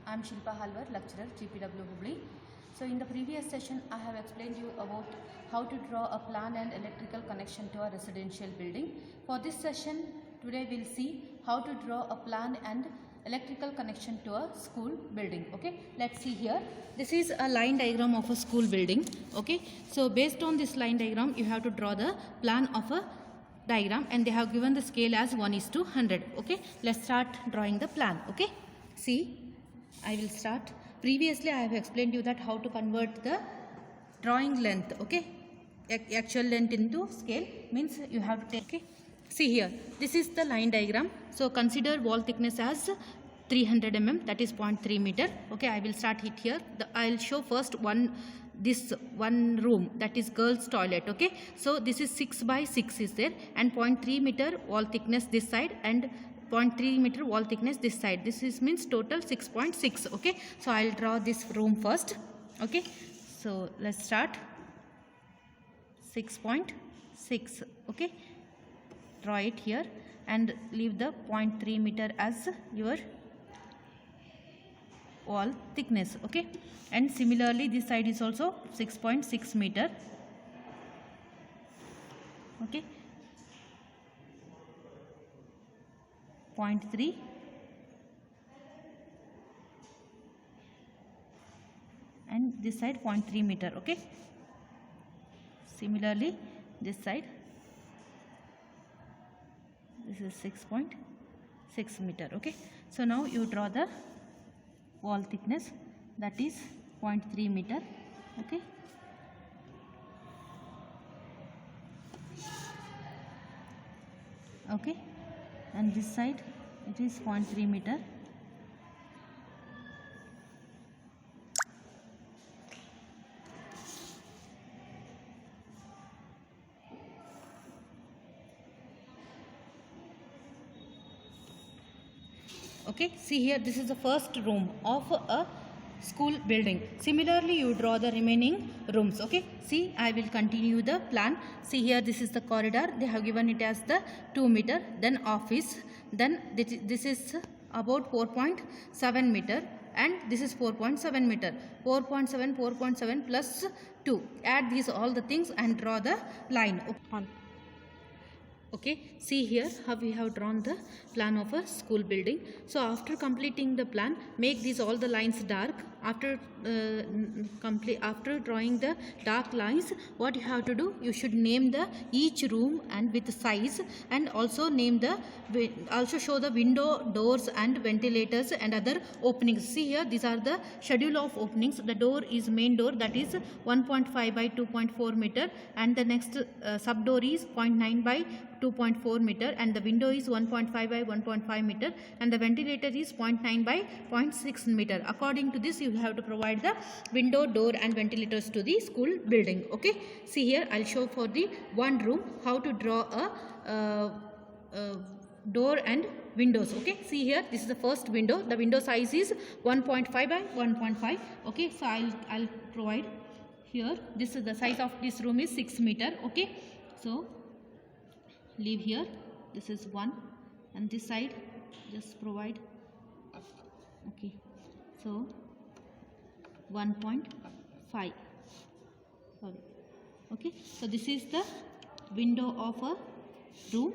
I'm Shilpa Halwar, lecturer, GPW Hubli. So in the previous session, I have explained you about how to draw a plan and electrical connection to a residential building. For this session, today we'll see how to draw a plan and electrical connection to a school building. Okay, let's see here. This is a line diagram of a school building. Okay, so based on this line diagram, you have to draw the plan of a diagram, and they have given the scale as 1:100. Okay, let's start drawing the plan. Okay, see, I will start. Previously I have explained you that how to convert the drawing length, okay, actual length into scale, means you have to take. Okay, see here, this is the line diagram. So consider wall thickness as 300 mm, that is 0.3 meter. Okay, I will start it here. I'll show first this one room, that is girls toilet. Okay, so this is 6 by 6 is there, and 0.3 meter wall thickness this side and 0.3 meter wall thickness this side. This is means total 6.6. okay, so I'll draw this room first. Okay, so let's start. 6.6. okay, draw it here and leave the 0.3 meter as your wall thickness. Okay, and similarly this side is also 6.6 meter. Okay, 0.3 and this side 0.3 meter. Okay, similarly this side, this is 6.6 meter. Okay, so now you draw the wall thickness, that is 0.3 meter. Okay, okay, and this side it is 0.3 meter. Okay, see here, this is the first room of a school building. Similarly you draw the remaining rooms. Okay, see, I will continue the plan. See here, this is the corridor, they have given it as the 2 meter, then office, then this is about 4.7 meter, and this is 4.7 meter. 4.7 plus 2, add these all the things and draw the line. Okay, see here how we have drawn the plan of a school building. So after completing the plan, make these all the lines dark. After drawing the dark lines, what you have to do, you should name the each room and with size, and also show the window, doors and ventilators and other openings. See here, these are the schedule of openings. The door is main door, that is 1.5 by 2.4 meter, and the next sub door is 0.9 by 2.4 meter, and the window is 1.5 by 1.5 meter, and the ventilator is 0.9 by 0.6 meter. According to this, you have to provide the window, door and ventilators to the school building. Okay, see here, I'll show for the one room how to draw a door and windows. Okay, see here, this is the first window. The window size is 1.5 by 1.5. okay, so I'll provide here, this is the size of this room is 6 meter. Okay, so leave here, this is 1, and this side just provide. Okay, so 1.5. Okay, so this is the window of a room.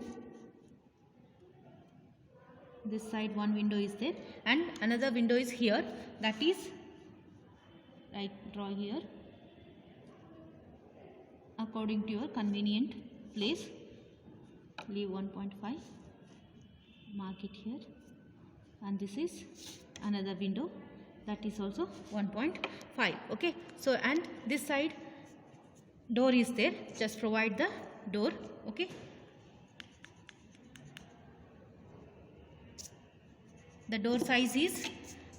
This side one window is there, and another window is here, that is, I draw here according to your convenient place. Leave 1.5, mark it here, and this is another window, that is also 1.5. okay, so and this side door is there, just provide the door. Okay, the door size is,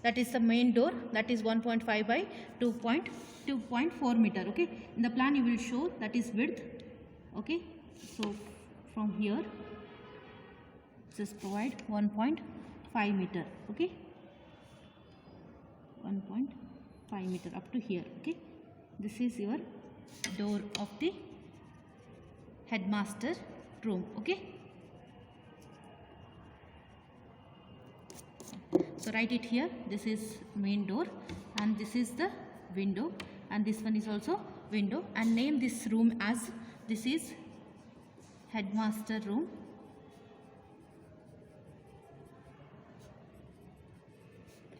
that is the main door, that is 1.5 by 2.4 meter. Okay, in the plan you will show that is width. Okay, so from here just provide 1.5 meter. Okay, 1.5 meter up to here. Okay, this is your door of the headmaster room. Okay, So write it here. This is main door and this is the window and this one is also window, and name this room as, this is headmaster room.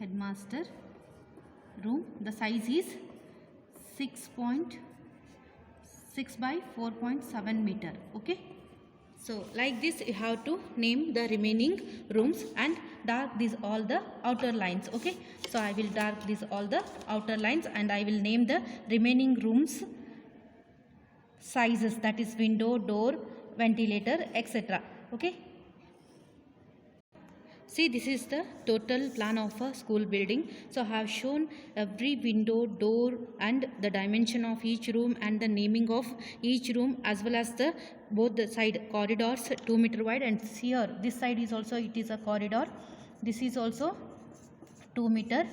Headmaster room. The size is 6.6 by 4.7 meter. Okay. So like this you have to name the remaining rooms and dark these all the outer lines. Okay. So I will dark these all the outer lines and I will name the remaining rooms sizes, that is window, door, ventilator, etc. Okay. See, this is the total plan of a school building. So I have shown every window, door and the dimension of each room and the naming of each room, as well as the both the side corridors 2 meter wide, and here this side is also, it is a corridor. This is also 2 meter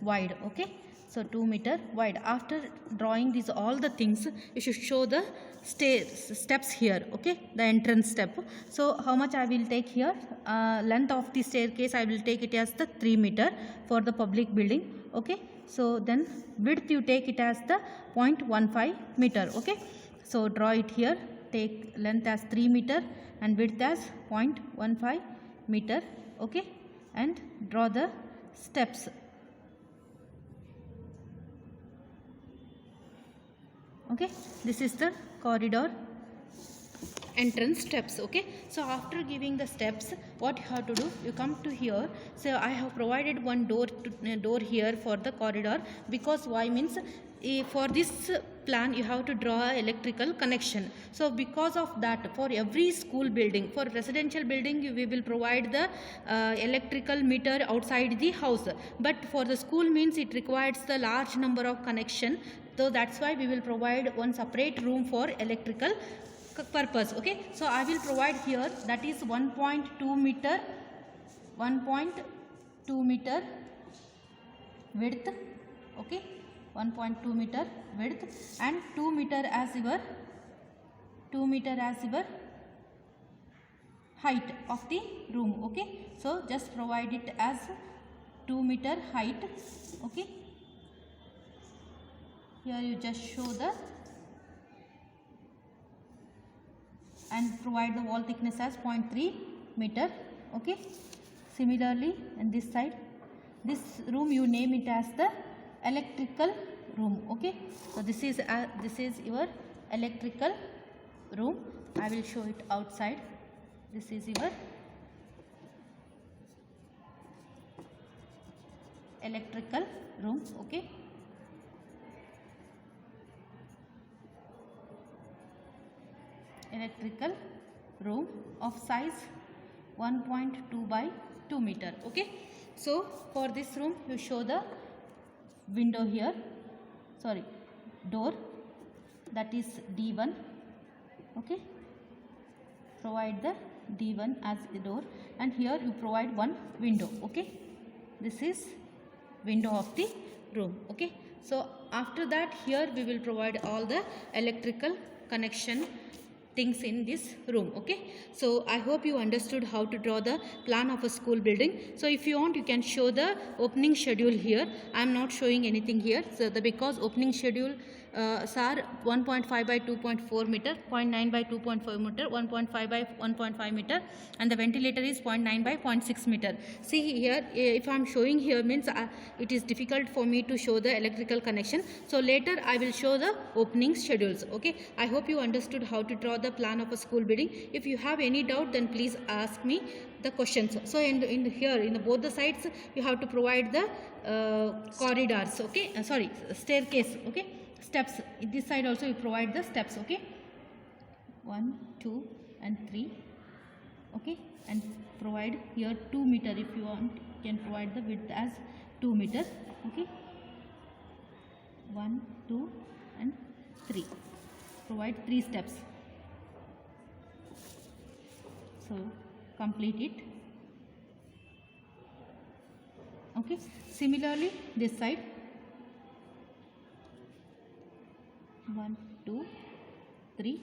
wide. Okay. So 2 meter wide. After drawing these all the things, you should show the steps here. Okay, the entrance step. So how much I will take here? Length of the staircase I will take it as the 3 meter for the public building. Okay, so then width you take it as the 0.15 meter. Okay, so draw it here. Take length as 3 meter and width as 0.15 meter. Okay, and draw the steps. Okay, this is the corridor entrance steps. Okay, so after giving the steps, what you have to do, you come to here. So I have provided one door here for the corridor, because why means for this plan you have to draw a electrical connection. So because of that, for every school building, for residential building we will provide the electrical meter outside the house, but for the school means it requires the large number of connection. So that's why we will provide one separate room for electrical purpose. Okay, so I will provide here, that is 1.2 meter width. Okay, 1.2 meter width and 2 meter as your height of the room. Okay, so just provide it as 2 meter height. Okay, here you just show the, and provide the wall thickness as 0.3 meter. Okay, similarly in this side, this room you name it as the electrical room. Okay, so this is your electrical room. I will show it outside. This is your electrical room. Okay, electrical room of size 1.2 by 2 meter. Okay, so for this room you show the window here, sorry, door, that is D1. Okay, provide the D1 as the door, and here you provide one window. Okay, this is window of the room. Okay, so after that here we will provide all the electrical connection things in this room. Okay, so I hope you understood how to draw the plan of a school building. So if you want, you can show the opening schedule here. I am not showing anything here, so because opening schedule are 1.5 by 2.4 meter, 0.9 by 2.4 meter, 1.5 by 1.5 meter, and the ventilator is 0.9 by 0.6 meter. See here, if I am showing here means it is difficult for me to show the electrical connection. So later I will show the opening schedules. Okay, I hope you understood how to draw the plan of a school building. If you have any doubt, then please ask me the questions. So in here in both the sides you have to provide the corridors. Okay, sorry, staircase. Okay, steps. In this side also you provide the steps. Okay, 1, 2 and 3. Okay, and provide here 2 meter. If you want, you can provide the width as 2 meter. Okay, 1, 2 and 3. Provide 3 steps. So complete it. Okay, similarly this side 1, 2, 3,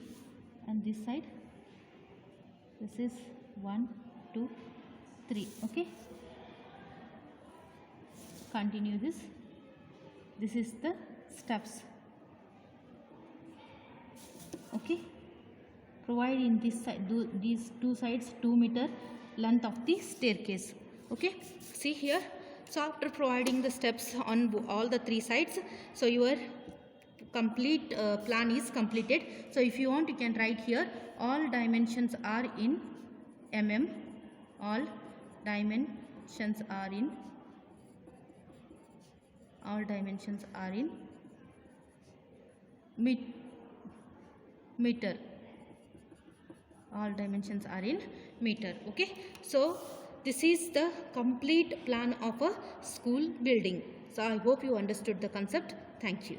and this side this is 1, 2, 3. Okay, continue this. This is the steps. Okay, provide in this side, these two sides 2 meter length of the staircase. Okay, see here. So after providing the steps on all the 3 sides, so your complete plan is completed. So if you want, you can write here all dimensions are in mm, all dimensions are in meter, all dimensions are in meter. Okay, so this is the complete plan of a school building. So I hope you understood the concept. Thank you.